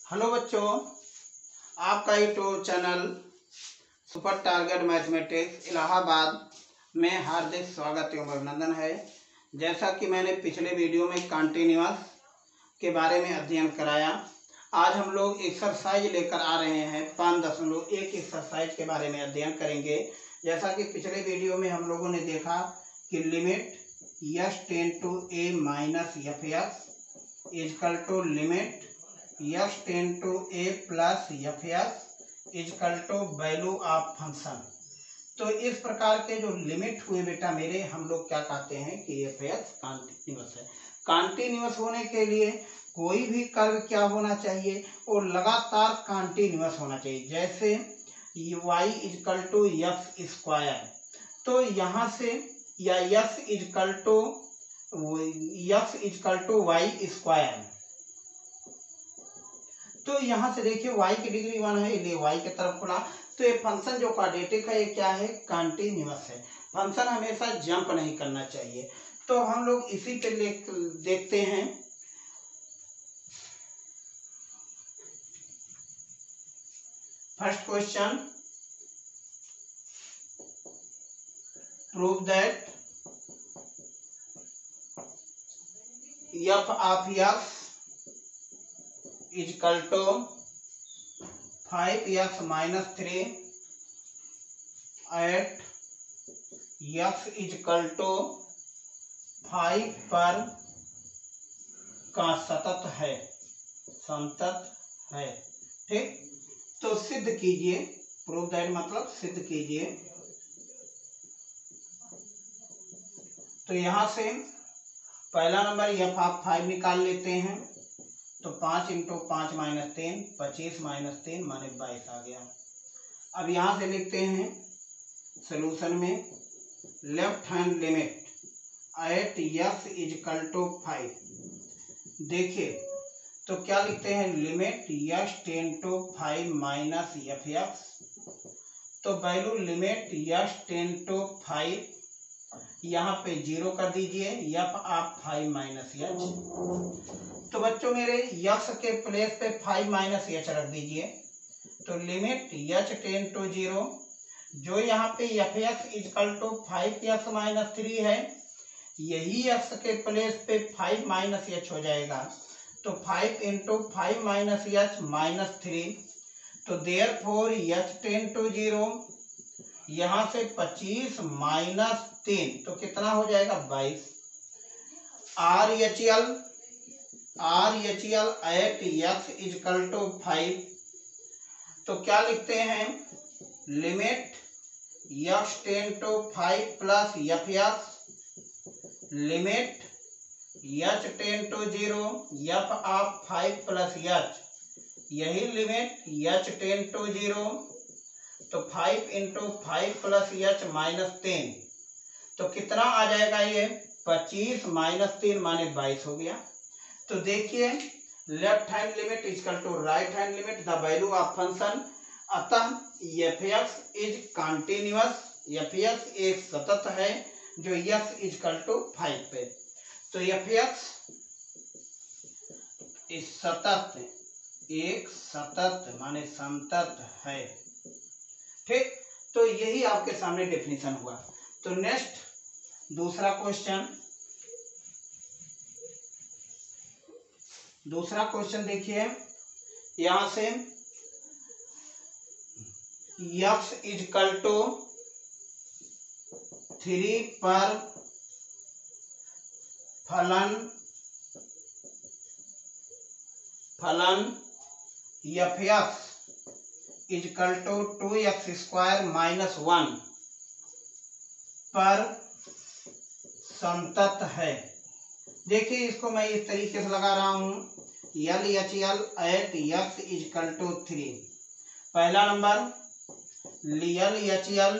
Hello बच्चों, आपका YouTube channel super target mathematics Allahabad में हार्दिक स्वागत एवं अभिनंदन है। जैसा कि मैंने पिछले वीडियो में कंटीन्यूअस के बारे में अध्ययन कराया, आज हम लोग एक्सरसाइज लेकर आ रहे हैं 5.1 एक्सरसाइज के बारे में अध्ययन करेंगे। जैसा कि पिछले वीडियो में हम लोगों ने देखा कि limit x tends to a minus F x is equal to limit x tends to a plus f x is equal to value of function. तो इस प्रकार के जो लिमिट हुए बेटा मेरे, हम लोग क्या कहते हैं कि एफ एक्स कॉन्टिन्यूअस है। कॉन्टिन्यूअस होने के लिए कोई भी कर्व क्या होना चाहिए, वो लगातार कॉन्टिन्यूअस होना चाहिए। जैसे y is equal to f square, तो यहाँ से या x is equal to y square, तो यहाँ से देखिए y की डिग्री 1 है, इसलिए y की तरफ खुला। तो ये फंक्शन जो क्वाड्रेटिक है, ये क्या है, कंटीन्यूअस है। फंक्शन हमेशा जंप नहीं करना चाहिए। तो हम लोग इसी पे देखते हैं। First question, prove that f of x is equal to 5x minus 3 at x is equal to 5 पर का सतत है, संतत है। ठीक, तो सिद्ध कीजिए। प्रूव दैट मतलब सिद्ध कीजिए। तो यहां से पहला नंबर एफ ऑफ 5 निकाल लेते हैं। तो 5 इंटू 5 माइनस 10, 25 माइनस 10 माने 22 आ गया। अब यहां से लिखते हैं सॉल्यूशन में left hand limit at x is equal to 5। देखिए तो क्या लिखते हैं, limit x tends to 5 minus F X. तो value limit x tends to 5 यहाँ पे 0 कर दीजिए, एफ ऑफ 5 माइनस एच। तो बच्चों मेरे यक्स के प्लेस पे 5 माइनस एच रख दीजिए। तो लिमिट एच टेन टू 0, जो यहाँ पे f x is equal to 5x minus 3 है, यही एक्स के प्लेस पे 5 माइनस एच हो जाएगा। तो 5 इंटू 5 माइनस एच माइनस 3। तो देयरफॉर एच टेन टू 0, यहाँ से 25 माइनस 3, तो कितना हो जाएगा 22। R H L at x is equal to 5। तो क्या लिखते हैं, limit x tends to 5 plus f x limit h tends to 0 f of 5 plus h, यही लिमिट एच टेन टू 0। तो 5 इंटू 5 प्लस एच माइनस 10, तो कितना आ जाएगा, ये 25 माइनस 3 माने 22 हो गया। तो देखिए left hand limit equal to right hand limit the value of function. अतः F x is continuous, F X एक सतत है जो एक्स इजकल टू 5 पे। तो एफ एक्स इस सतत, एक सतत माने संतत है। ठीक, तो यही आपके सामने डेफिनेशन हुआ। तो नेक्स्ट दूसरा क्वेश्चन देखिए। यहां से x इजकल टू 3 पर फलन f x is equal to 2x square minus 1 पर संतत है। देखिए इसको मैं इस तरीके से लगा रहा हूं, L H L at x is equal to 3। पहला नंबर L H L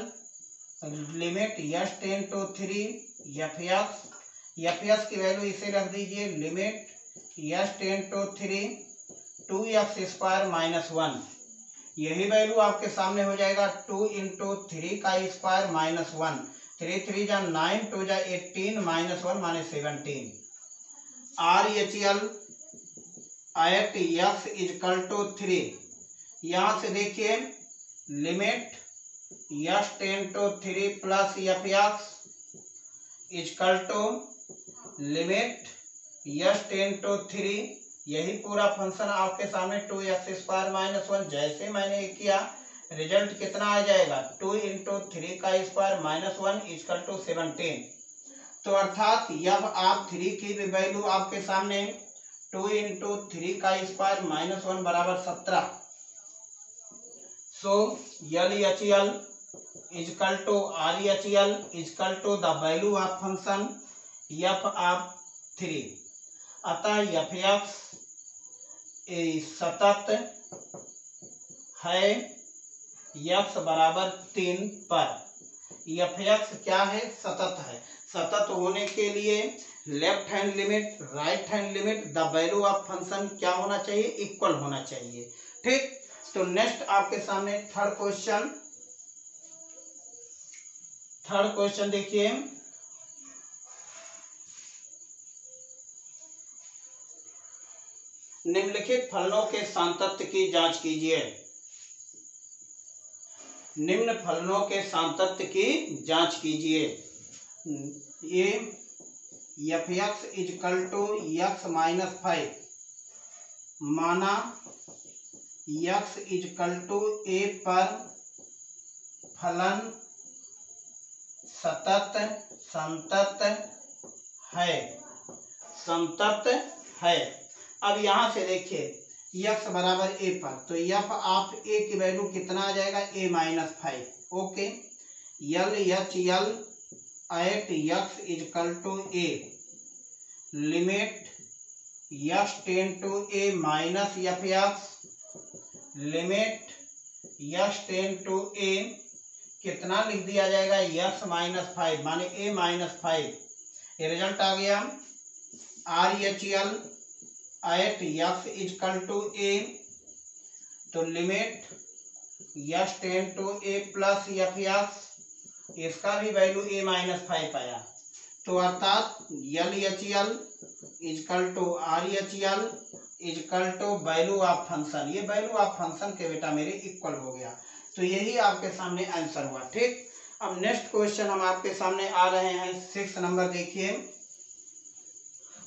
limit h tends to 3 f x की वैल्यू इसे रख दीजिए, limit h tends to 3 2x square minus 1, यही वैल्यू आपके सामने हो जाएगा 2 इंटू 3 का स्क्वायर माइनस 1। 3 3 जा 9, 2 जा 18 माइनस 1 माने 17। R H L at x is equal to 3, यहाँ से देखिए limit x tends to 3 plus f x is equal to limit x tends to 3, यही पूरा फंक्शन आपके सामने 2x² - 1, जैसे मैंने किया रिजल्ट कितना आ जाएगा 2 × 3 का स्क्वायर -1 इजकल टू 17। तो अर्थात जब आप 3 की भी वैल्यू आपके सामने 2 × 3 का स्क्वायर -1 बराबर 17। So LHL is equal to RHL is equal to the value of function f of 3। अतः f(x) सतत है x बराबर 3 पर। f(x) क्या है? सतत है। सतत होने के लिए left hand limit right hand limit the value of function क्या होना चाहिए? इक्वल होना चाहिए। ठीक, तो नेक्स्ट आपके सामने थर्ड क्वेश्चन देखिए। निम्नलिखित फलनों के सांतत्य की जांच कीजिए। निम्न फलनों के सांतत्य की जांच कीजिए। ये f(x) इजकल टू x - 5 माना x इजकल टू a पर फलन संतत है। अब यहां से देखिए x बराबर a पर, तो f ऑफ a की वैल्यू कितना आ जाएगा? a - 5। Okay, LHL at x is equal to a limit x tends to a minus f(x) limit x tends to a कितना लिख दिया जाएगा? x - 5 माने a - 5। ये रिजल्ट आ गया। RHL at x is equal to a, तो limit x tends to a plus f(x) इसका भी वैल्यू a - 5 आया। तो अर्थात LHL is equal to RHL is equal to value of function, ये वैल्यू ऑफ फंक्शन के बेटा मेरे इक्वल हो गया। तो यही आपके सामने आंसर हुआ। ठीक, अब नेक्स्ट क्वेश्चन हम आपके सामने आ रहे हैं 6 नंबर देखिए।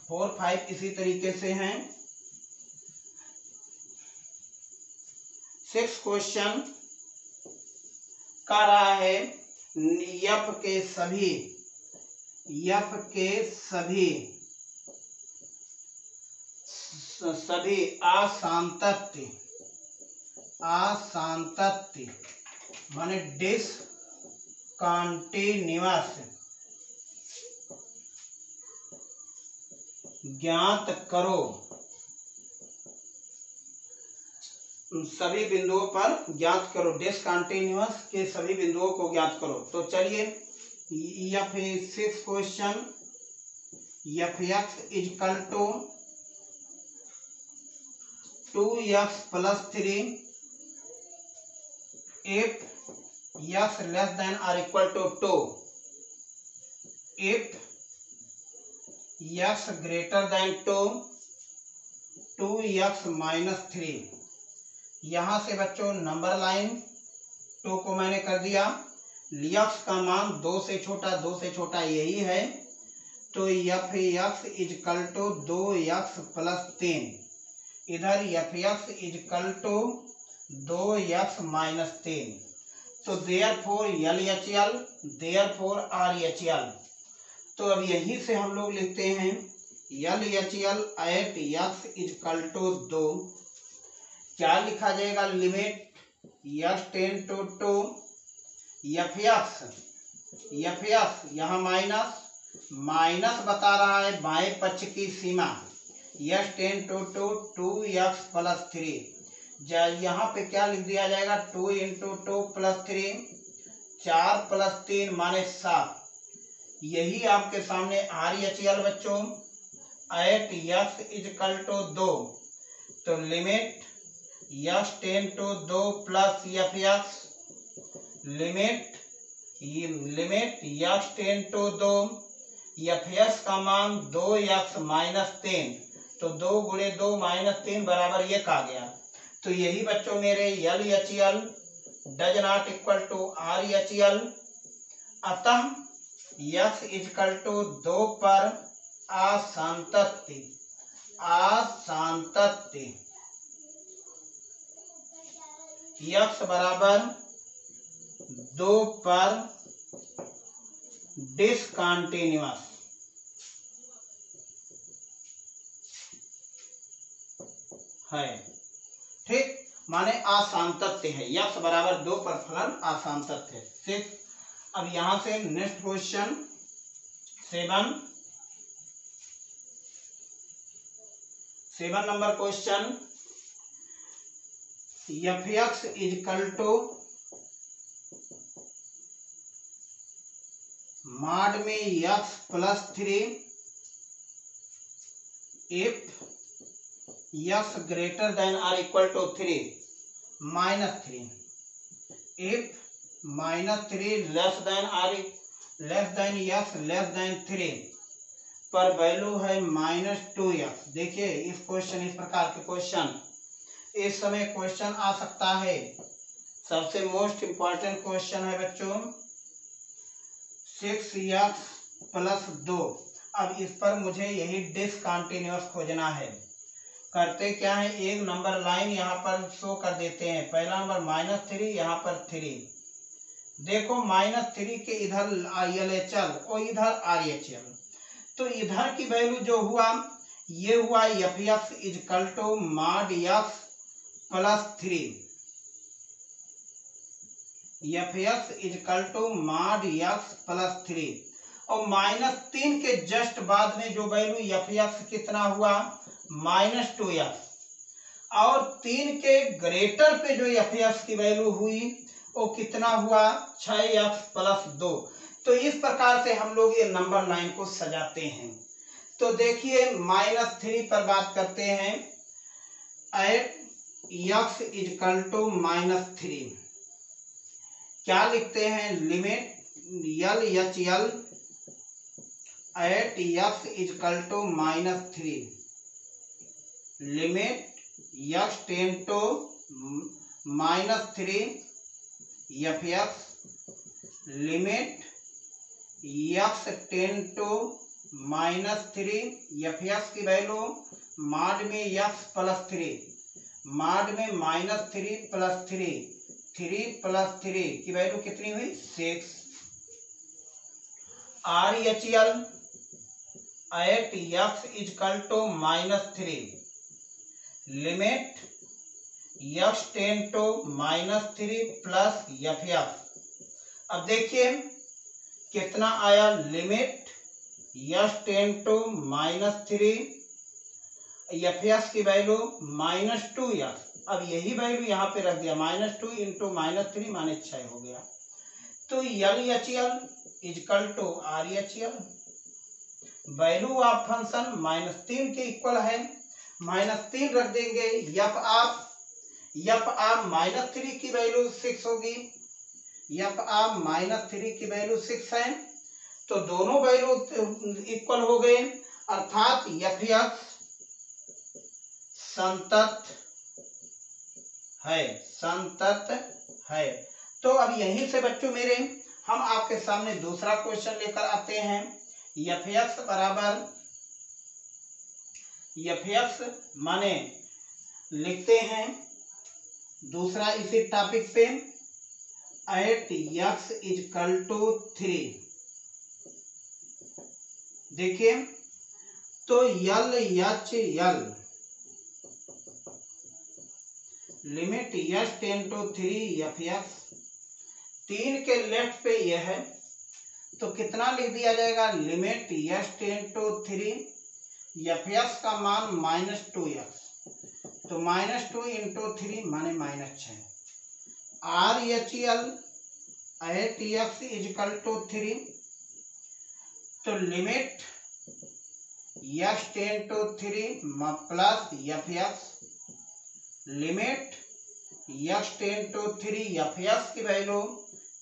4, 5 इसी तरीके से हैं। 6 क्वेश्चन का रहा है f के सभी असांतत्य माने डिसकंटिन्यूअस ज्ञात करो। सभी बिंदुओं पर ज्ञात करो, डिसकंटिन्यूअस के सभी बिंदुओं को ज्ञात करो। तो चलिए f6 question f(x) is equal to 2x + 3 if x less than or equal to 2, if x greater than 2 2x - 3। यहाँ से बच्चों नंबर लाइन 2 को मैंने कर दिया। x का मान 2 से छोटा यही है, तो f(x) इजकल टू 2x + 3, इधर f(x) इजकल टू 2x - 3। तो देयरफॉर LHL देयरफॉर RHL। तो अब यहीं से हम लोग लिखते हैं LHL at x is equal to 2, क्या लिखा जाएगा? Limit x tends to 2 f(x) यहाँ माइनस बता रहा है बाएं पक्ष की सीमा x टेन टू 2x + 3। यहाँ पे क्या लिख दिया जाएगा? 2 × 2 + 3, 4 + 3 माने 7। यही आपके सामने RHL बच्चों एट x इजकल टू 2, तो limit x tends to 2 plus f(x) limit x tends to 2 f(x) का मान 2x - 3, तो 2 गुणे 2 माइनस 3 बराबर 1 आ गया। तो यही बच्चों मेरे LHL does not equal to RHL, अतः x इक्वल टू 2 पर असांतत्य x बराबर 2 पर डिसकंटिन्यूअस है। ठीक, माने असांतत्य है। x बराबर 2 पर फलन असांतत्य है। ठीक, अब यहां से next question 7 number question, fx equal to mod में x plus 3 if x greater than or equal to 3 minus 3 if minus 3 less than or less than x less than 3 पर वैल्यू है -2x। देखिए इस क्वेश्चन, इस प्रकार के question इस समय क्वेश्चन आ सकता है। सबसे मोस्ट इंपॉर्टेंट क्वेश्चन है बच्चों 6x प्लस 2। अब इस पर मुझे यही डिसकंटिन्यूअस खोजना है। करते क्या है, एक नंबर लाइन यहाँ पर शो कर देते हैं। पहला नंबर -3, यहाँ पर 3। देखो -3 के इधर LHL और इधर RHL, तो इधर की वैल्यू जो हुआ ये हुआ fx equal to mod x plus 3। fx equal to mod x plus 3 और -3 के जस्ट बाद में जो वैल्यू fx कितना हुआ -2x, और 3 के ग्रेटर पे जो fx की वैल्यू हुई वो कितना हुआ 6x प्लस 2। तो इस प्रकार से हम लोग ये नंबर लाइन को सजाते हैं। तो देखिए -3 पर बात करते हैं, एट x इक्वल टू -3 क्या लिखते हैं, limit LHL at x equal to -3 limit x tend to -3 fx limit x tend to -3 fx की वैल्यू मॉड में x प्लस 3 मॉड में -3 प्लस 3 3 प्लस 3 की वैल्यू कितनी हुई 6। RHL at x equal to -3 limit x tend to -3 plus fx। अब देखिए कितना आया, limit x tend to -3 fx की वैल्यू -2x। अब यही वैल्यू यहाँ पे रख दिया, -2 इंटू -3 माने 6 हो गया। तो LHL equal to RHL, value of function -3 के इक्वल है, -3 रख देंगे। यप आप -3 की वैल्यू 6 होगी, यप आप -3 की वैल्यू 6 है, तो दोनों वैल्यू इक्वल हो गए, अर्थात fx संतत है। तो अब यहीं से बच्चों मेरे हम आपके सामने दूसरा क्वेश्चन लेकर आते हैं। fx माने लिखते हैं दूसरा इसी टॉपिक पे, एट x इक्वल टू 3। देखिए तो LHL limit x tend to 3 fx, 3 के लेफ्ट पे यह है, तो कितना लिख दिया जाएगा, limit x tend to 3 fx का मान -2x, तो -2 इंटू 3 माने -6। RHL at x equal to 3, तो limit x tend to 3 plus fx limit x tend to 3 fx की वैल्यू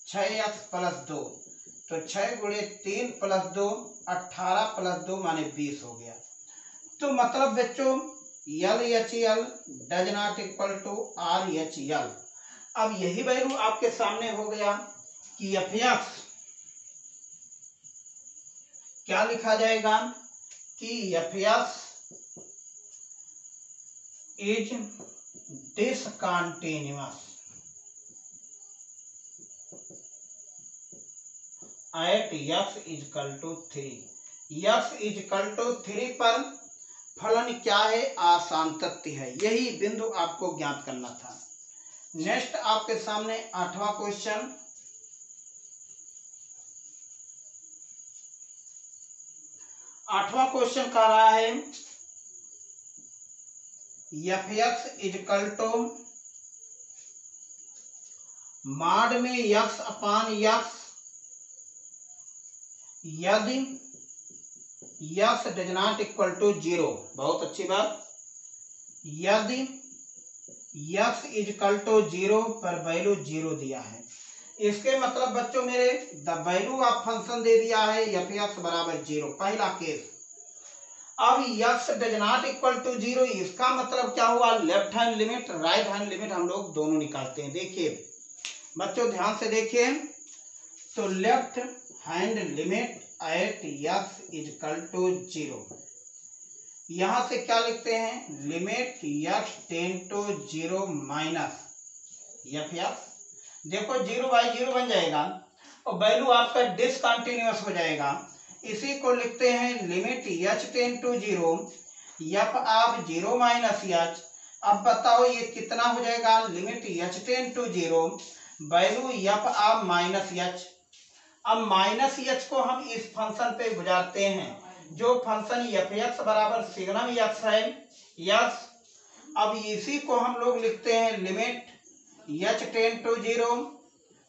6x प्लस 2, तो 6 गुणे 3 प्लस 2 18 प्लस 2 माने 20 हो गया। तो मतलब बच्चों LHL does not equal to RHL। अब यही वैल्यू आपके सामने हो गया कि FX क्या लिखा जाएगा कि FX is discontinuous at x is equal to 3। x is equal to 3 पर फलन क्या है? असांतत्य है। यही बिंदु आपको ज्ञात करना था। नेक्स्ट आपके सामने 8वां क्वेश्चन। आठवां क्वेश्चन कह रहा है FX इजकल टू मॉड में x अपान x यदि x does not equal to 0। बहुत अच्छी बात। यदि x इजकल टू 0 पर वैल्यू 0 दिया है, इसके मतलब बच्चों मेरे द वैल्यू ऑफ फंक्शन दे दिया है FX बराबर 0, पहला केस। अब x does not equal to 0, इसका मतलब क्या हुआ? Left hand limit right hand limit हम लोग दोनों निकालते हैं। देखिए बच्चों ध्यान से देखिए, तो left hand limit at x is equal to 0, यहां से क्या लिखते हैं? Limit x tend to 0 minus FX। देखो 0/0 बन जाएगा और वैल्यू आपका डिसकंटिन्यूअस हो जाएगा। इसी को लिखते हैं limit h tend to 0 f of 0 minus h। अब बताओ ये कितना हो जाएगा? Limit h tend to 0 value f of minus h। अब माइनस h को हम इस फंक्शन पे गुजारते हैं जो फंक्शन FX बराबर सिग्नम x है यस। अब इसी को हम लोग लिखते हैं limit h tend to 0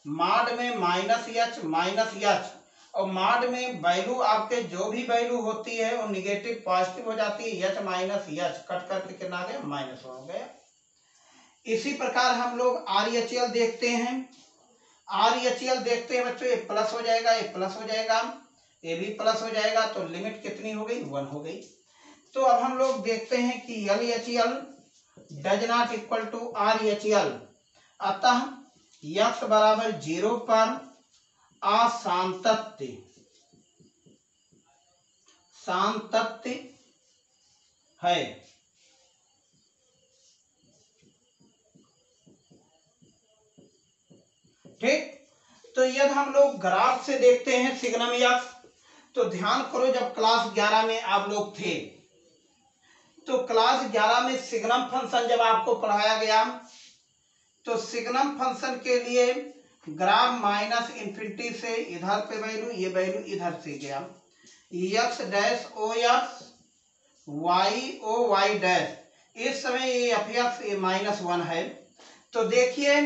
mod में माइनस h और मॉड में वैल्यू आपके जो भी वैल्यू होती है वो निगेटिव पॉजिटिव हो जाती है। h माइनस h कट करके कितना आ गया? -1 हो गया। इसी प्रकार हम लोग RHL देखते हैं। RHL देखते हैं बच्चों, ये प्लस हो जाएगा, ये प्लस हो जाएगा, ये भी प्लस हो जाएगा, तो लिमिट कितनी हो गई? 1 हो गई। तो अब हम लोग देखते हैं कि LHL does not equal to RHL, अतः x बराबर 0 पर असांतत्य है। ठीक, तो यदि हम लोग ग्राफ से देखते हैं सिग्नम x, तो ध्यान करो जब क्लास 11 में आप लोग थे तो क्लास 11 में सिग्नम फंक्शन जब आपको पढ़ाया गया तो सिग्नम फंक्शन के लिए ग्राफ माइनस इन्फिनिटी से इधर पे वैल्यू, ये वैल्यू इधर से गया, x dash O x y O y dash. इस समय ये FX ये -1 है। तो देखिए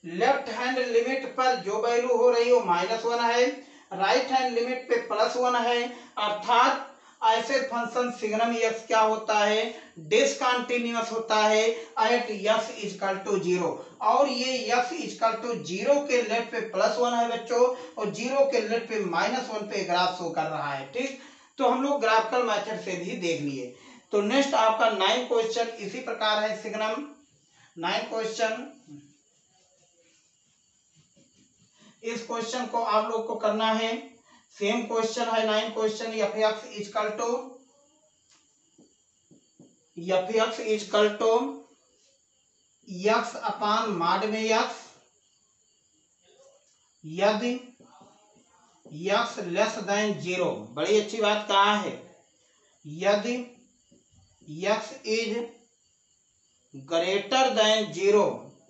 लेफ्ट हैंड लिमिट पर जो वैल्यू हो रही है वो -1 है, राइट हैंड लिमिट पे +1 है, अर्थात ऐसे फंक्शन सिग्नम x क्या होता है? डिसकंटिन्यूअस होता है एट x इजकल टू 0। और ये x इजकल टू 0 के लेफ्ट पे +1 है बच्चों और 0 के लेफ्ट पे -1 पे ग्राफ शो कर रहा है। ठीक, तो हम लोग ग्राफिकल मेथड से भी देख लिए। तो नेक्स्ट आपका 9 क्वेश्चन इसी प्रकार है सिग्नम। 9 क्वेश्चन, इस क्वेश्चन को आप लोग को करना है। सेम क्वेश्चन है 9 question. FX is equal to x upon mod में x यदि x लेस देन 0। बड़ी अच्छी बात कहा है, यदि x is greater than 0,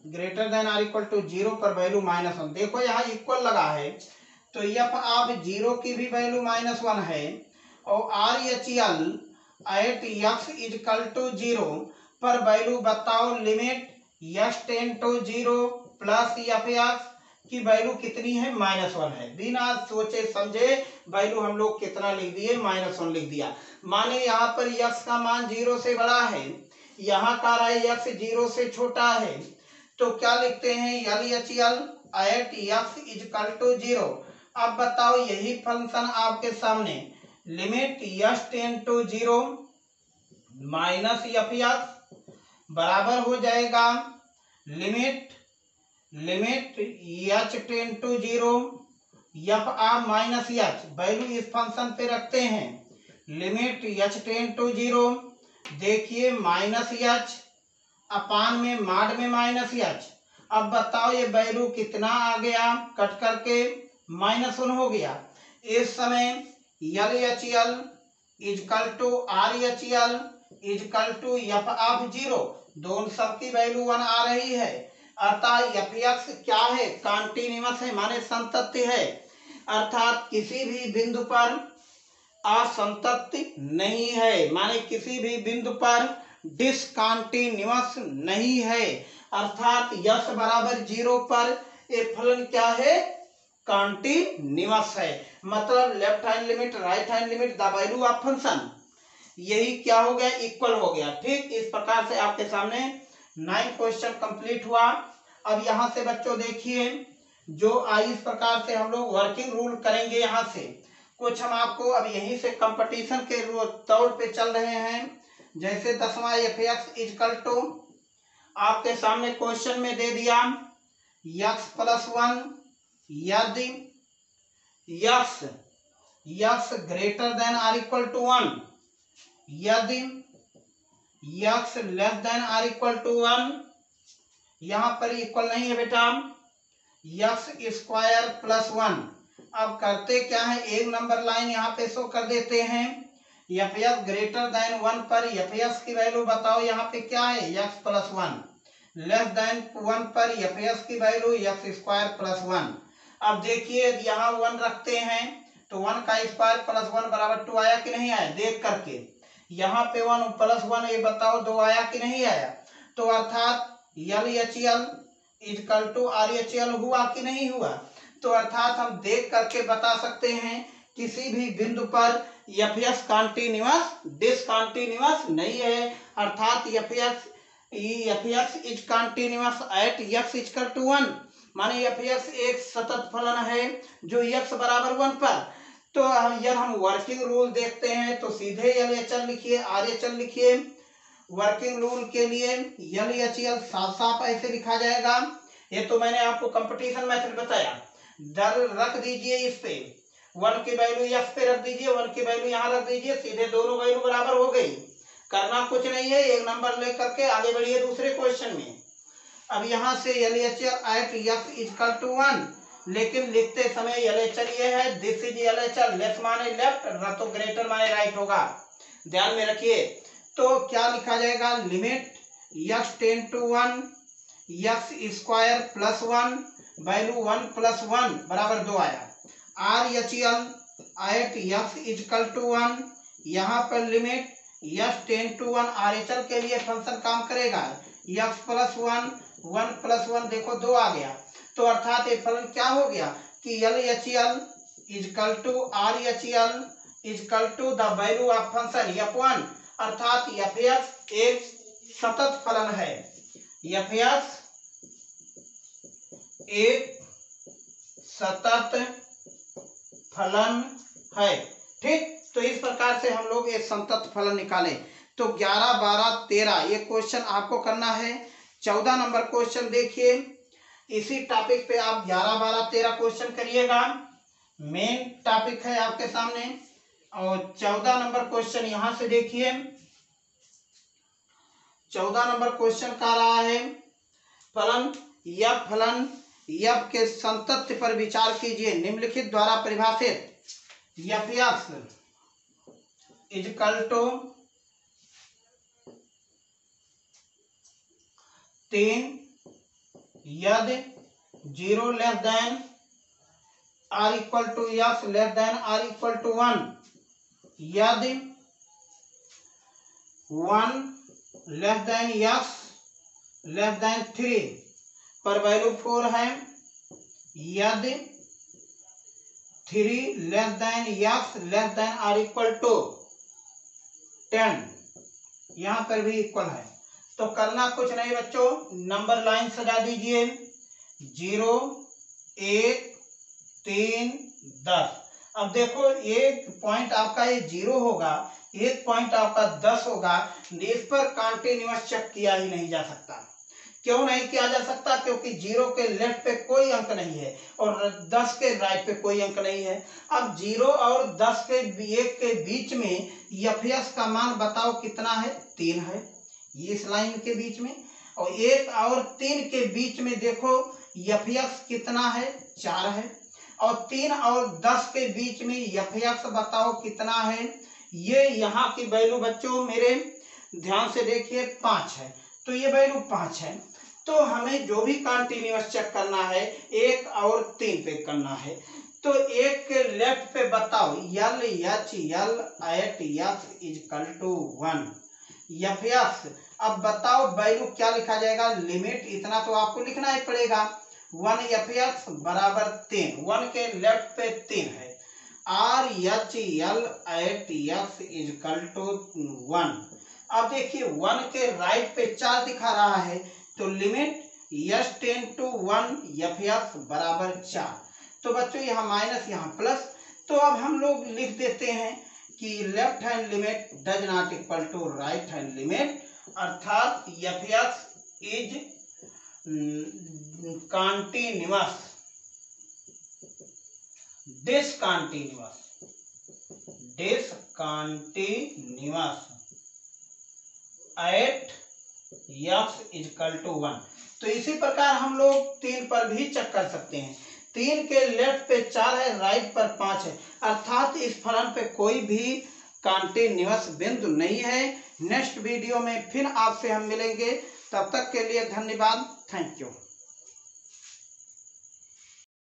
greater than or equal to 0 पर वैल्यू -1। देखो यहाँ इक्वल लगा है तो f आप 0 की भी वैल्यू -1 है और RHL at x is equal to 0 पर वैल्यू बताओ limit x tend to 0 plus FX की वैल्यू कितनी है? -1 है। बिना सोचे समझे वैल्यू हम लोग कितना लिख दिए? -1 लिख दिया। माने यहाँ पर x का मान 0 से बड़ा है, यहाँ का रहा है x 0 से छोटा है, तो क्या लिखते हैं? LHL at x is equal to 0। अब बताओ यही फंक्शन आपके सामने limit x tend to 0 minus F x बराबर हो जाएगा limit h tends to 0 f of minus h, value इस फंक्शन पे रखते हैं, लिमिट एच टेन टू 0, देखिए माइनस एच अपान में माड में माइनस एच। अब बताओ ये वैल्यू कितना आ गया, कट करके -1 हो गया। इस समय L H L is equal to R H L is equal to f of 0, दोनों सबकी वैल्यू 1 आ रही है, अर्थात एफ एक्स क्या है, कॉन्टिन्यूअस है, माने संतत्य है, अर्थात किसी भी बिंदु पर असंतत्य नहीं है, माने किसी भी बिंदु पर डिसकॉन्टिन्यूअस नहीं है, अर्थात यस बराबर 0 पर ये फलन क्या है, कॉन्टिन्यूअस है। मतलब left hand limit right hand limit the value of function, यही क्या हो गया, इक्वल हो गया। ठीक इस प्रकार से आपके सामने 9 क्वेश्चन कंप्लीट हुआ। अब यहाँ से बच्चों देखिए जो आई इस प्रकार से हम लोग वर्किंग रूल करेंगे, यहाँ से कुछ हम आपको अब यहीं से कंपटीशन के तौर पे चल रहे हैं। जैसे 10वां एफ एक्स इजकल टू आपके सामने क्वेश्चन में दे दिया x + 1 यदि x greater than or equal to 1, यदि x less than or equal to 1, यहाँ पर इक्वल नहीं है बेटा, x² + 1। अब करते क्या है, एक नंबर लाइन यहाँ पे शो कर देते हैं, एफ एक्स ग्रेटर देन 1 पर एफ एक्स की वैल्यू बताओ, यहाँ पे क्या है x + 1, लेस देन 1 पर एफ एक्स की वैल्यू x² + 1। अब देखिए यहाँ 1 रखते हैं तो 1 का स्क्वायर + 1 बराबर 2 आया कि नहीं आया, देख करके यहाँ पे 1 + 1 ये बताओ 2 आया कि नहीं आया, तो अर्थात L H L is equal to R H L हुआ कि नहीं हुआ। तो अर्थात हम देख करके बता सकते हैं किसी भी बिंदु पर एफ एक्स कॉन्टिन्यूअस डिसकॉन्टिन्यूअस नहीं है, अर्थात f x is continuous at x is equal to 1, माने एफ एक्स एक सतत फलन है जो x बराबर 1 पर। तो यदि हम वर्किंग रूल देखते हैं तो सीधे एल एच एल लिखिए, आर एच एल लिखिए। वर्किंग रूल के लिए एल एच एल साफ साफ ऐसे लिखा जाएगा, ये तो मैंने आपको कंपटीशन मेथड बताया, दर रख दीजिए इस पे 1 की वैल्यू x पे रख दीजिए, 1 की वैल्यू यहाँ रख दीजिए, सीधे दोनों वैल्यू बराबर हो गई। करना कुछ नहीं है, एक नंबर लेकर के आगे बढ़िए दूसरे क्वेश्चन में। अब यहाँ से L H L at x is equal to 1, लेकिन लिखते समय एल एच एल ये है, this is L H L, less माने लेफ्ट, तो ग्रेटर माने राइट होगा, ध्यान में रखिए। तो क्या लिखा जाएगा, limit x tends to 1 x² + 1 value 1 + 1 बराबर 2 आया, R H L at x is equal to 1, यहाँ पर limit x tends to 1 are H L के लिए फंक्शन काम करेगा, x + 1 1 + 1 देखो 2 आ गया। तो अर्थात ये फलन क्या हो गया कि L H L is equal to R H L is equal to the value of function f1, अर्थात एफ एक्स एक सतत फलन है, एफ एक्स एक सतत फलन है। ठीक, तो इस प्रकार से हम लोग एक संतत फलन निकाले। तो 11, 12, 13 ये क्वेश्चन आपको करना है। 14 नंबर क्वेश्चन देखिए, इसी टॉपिक पे आप 11, 12, 13 क्वेश्चन करिएगा, मेन टॉपिक है आपके सामने। और 14 नंबर क्वेश्चन यहां से देखिए, 14 नंबर क्वेश्चन का रहा है फलन f के संतत्य पर विचार कीजिए, निम्नलिखित द्वारा परिभाषित एफ एक्स इजकल टू 3 यदि 0 less than or equal to x less than or equal to 1, यदि 1 less than x less than 3 पर वैल्यू 4 है, यदि 3 less than x less than or equal to 10, यहां पर भी इक्वल है। तो करना कुछ नहीं बच्चों, नंबर लाइन सजा दीजिए 0 1 3 10। अब देखो एक पॉइंट आपका ये 0 होगा, एक पॉइंट आपका 10 होगा, इस पर कंटीन्यूअस चेक किया ही नहीं जा सकता। क्यों नहीं किया जा सकता? क्योंकि 0 के लेफ्ट पे कोई अंक नहीं है और 10 के राइट पे कोई अंक नहीं है। अब 0 और 10 के 1 के बीच में एफएस का मान बताओ कितना है? 3 है, ये इस लाइन के बीच में। और 1 और 3 के बीच में देखो एफएस कितना है? 4 है। और 3 और 10 के बीच में एफएस बताओ कितना है? ये यहाँ की वैल्यू बच्चों मेरे ध्यान से देखिए 5 है, तो ये वैल्यू 5 है। तो हमें जो भी कंटीन्यूअस चेक करना है 1 और 3 पे करना है। तो 1 के लेफ्ट पे बताओ L H L at x is equal to 1 FS. अब बताओ वैल्यू क्या लिखा जाएगा? लिमिट, इतना तो आपको लिखना ही पड़ेगा, 1 एफएस बराबर 3, 1 के लेफ्ट पे 3 है, R H L at x is equal to 1। अब देखिए 1 के राइट पे 4 दिखा रहा है, तो limit x tends to 1 f x बराबर 4। तो बच्चों यहाँ माइनस यहाँ प्लस, तो अब हम लोग लिख देते हैं कि left hand limit does not equal to right hand limit, अर्थात FS is continuous discontinuous at x is equal to 1। तो इसी प्रकार हम लोग 3 पर भी चेक कर सकते हैं। 3 के लेफ्ट पे 4 है, राइट पर 5 है, अर्थात इस फलन पे कोई भी कंटीन्यूअस बिंदु नहीं है। नेक्स्ट वीडियो में फिर आपसे हम मिलेंगे, तब तक के लिए धन्यवाद, थैंक यू।